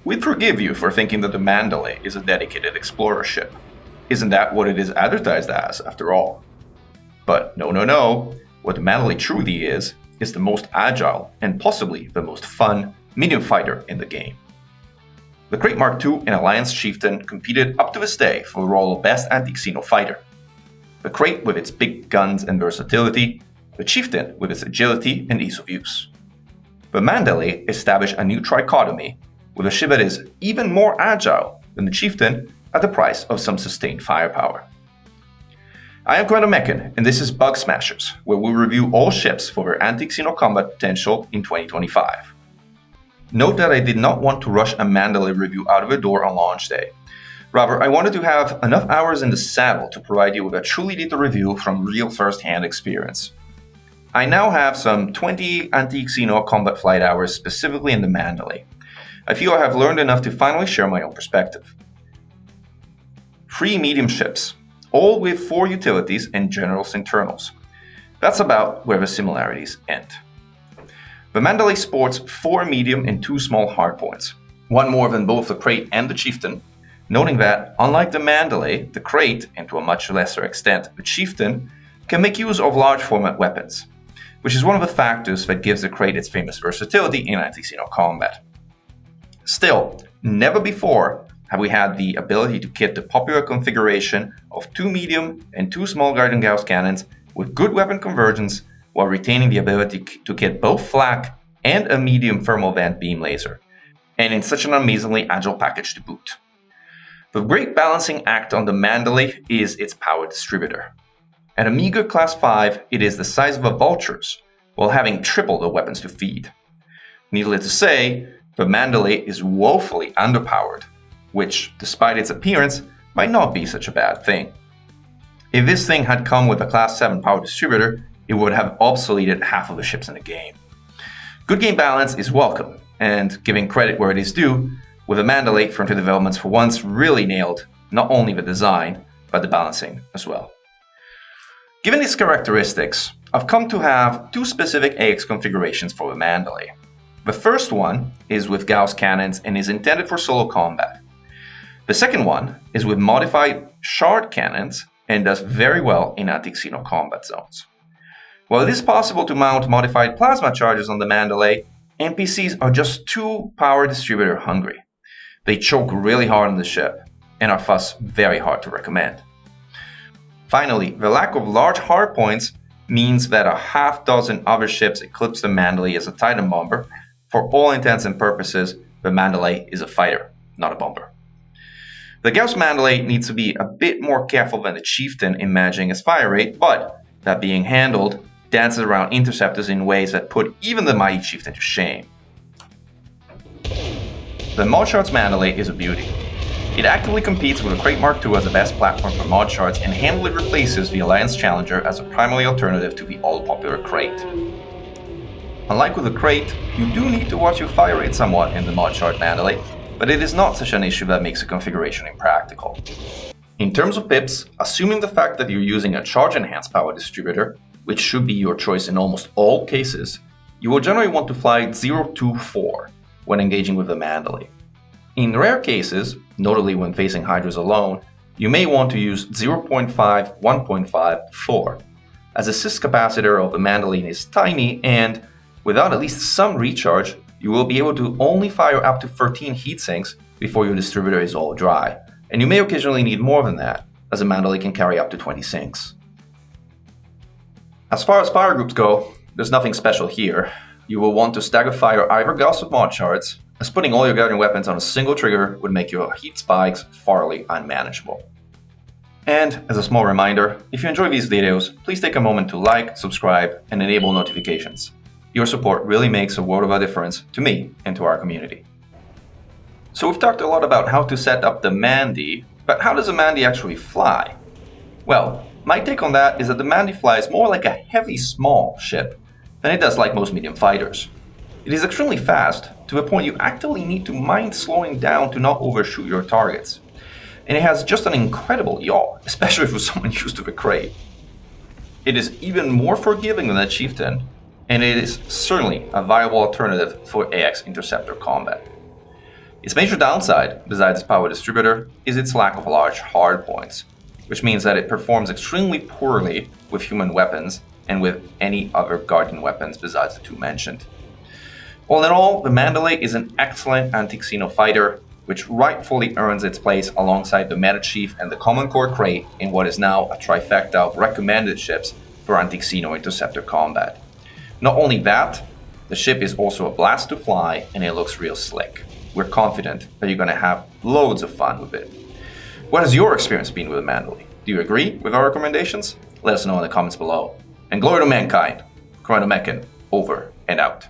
We'd forgive you for thinking that the Mandalay is a dedicated explorer ship. Isn't that what it is advertised as, after all? But no. What the Mandalay truly is the most agile and possibly the most fun medium fighter in the game. The Krait Mark II and Alliance Chieftain competed up to this day for the role of best anti-Xeno fighter. The Krait with its big guns and versatility, the Chieftain with its agility and ease of use. The Mandalay established a new trichotomy with a ship that is even more agile than the Chieftain at the price of some sustained firepower. I am Krait Mechan, and this is Bug Smashers, where we review all ships for their anti-Xeno combat potential in 2025. Note that I did not want to rush a Mandalay review out of the door on launch day. Rather, I wanted to have enough hours in the saddle to provide you with a truly detailed review from real first-hand experience. I now have some 20 anti-Xeno combat flight hours specifically in the Mandalay. I feel I have learned enough to finally share my own perspective. 3 medium ships, all with 4 utilities and general internals. That's about where the similarities end. The Mandalay sports 4 medium and 2 small hardpoints, one more than both the Krait and the Chieftain, noting that, unlike the Mandalay, the Krait, and to a much lesser extent the Chieftain, can make use of large format weapons, which is one of the factors that gives the Krait its famous versatility in anti-Xeno combat. Still, never before have we had the ability to kit the popular configuration of 2 medium and 2 small guiding Gauss cannons with good weapon convergence while retaining the ability to kit both flak and a medium thermal vent beam laser, and in such an amazingly agile package to boot. The great balancing act on the Mandalay is its power distributor. At a meager class 5, it is the size of a vulture's, while having triple the weapons to feed. Needless to say, the Mandalay is woefully underpowered, which, despite its appearance, might not be such a bad thing. If this thing had come with a class 7 power distributor, it would have obsoleted half of the ships in the game. Good game balance is welcome, and giving credit where it is due, with the Mandalay Frontier Developments for once really nailed not only the design, but the balancing as well. Given these characteristics, I've come to have 2 specific AX configurations for the Mandalay. The first one is with Gauss cannons and is intended for solo combat. The second one is with modified shard cannons and does very well in anti-Xeno combat zones. While it is possible to mount modified plasma charges on the Mandalay, NPCs are just too power distributor hungry. They choke really hard on the ship, and are thus very hard to recommend. Finally, the lack of large hardpoints means that a half dozen other ships eclipse the Mandalay as a Titan bomber. For all intents and purposes, the Mandalay is a fighter, not a bomber. The Gauss Mandalay needs to be a bit more careful than the Chieftain in managing its fire rate, but that being handled, dances around interceptors in ways that put even the mighty Chieftain to shame. The Mod Shards Mandalay is a beauty. It actively competes with the Krait Mark II as the best platform for mod shards and handily replaces the Alliance Challenger as a primary alternative to the all-popular Krait. Unlike with the Krait, you do need to watch your fire rate somewhat in the Mod Shard Mandalay, but it is not such an issue that makes the configuration impractical. In terms of pips, assuming the fact that you're using a charge-enhanced power distributor, which should be your choice in almost all cases, you will generally want to fly 0-2-4 when engaging with the Mandalay. In rare cases, notably when facing Hydras alone, you may want to use 0.5, 1.5, 4, as the sys capacitor of the Mandalay is tiny and, without at least some recharge, you will be able to only fire up to 13 heatsinks before your distributor is all dry, and you may occasionally need more than that, as a Mandalay can carry up to 20 sinks. As far as fire groups go, there's nothing special here. You will want to stagger fire either Gauss or Mod Shards, as putting all your guardian weapons on a single trigger would make your heat spikes farly unmanageable. And as a small reminder, if you enjoy these videos, please take a moment to like, subscribe, and enable notifications. Your support really makes a world of a difference to me and to our community. So we've talked a lot about how to set up the Mandy, but how does a Mandy actually fly? Well, my take on that is that the Mandy flies more like a heavy small ship than it does like most medium fighters. It is extremely fast, to the point you actively need to mind slowing down to not overshoot your targets. And it has just an incredible yaw, especially for someone used to the Krait. It is even more forgiving than the Chieftain, and it is certainly a viable alternative for AX interceptor combat. Its major downside, besides its power distributor, is its lack of large hardpoints, which means that it performs extremely poorly with human weapons and with any other guardian weapons besides the two mentioned. All in all, the Mandalay is an excellent anti-Xeno fighter, which rightfully earns its place alongside the Meta Chief and the Common Core Krait in what is now a trifecta of recommended ships for anti-Xeno interceptor combat. Not only that, the ship is also a blast to fly and it looks real slick. We're confident that you're going to have loads of fun with it. What has your experience been with the Mandalay? Do you agree with our recommendations? Let us know in the comments below. And glory to mankind. Krait Mechan, over and out.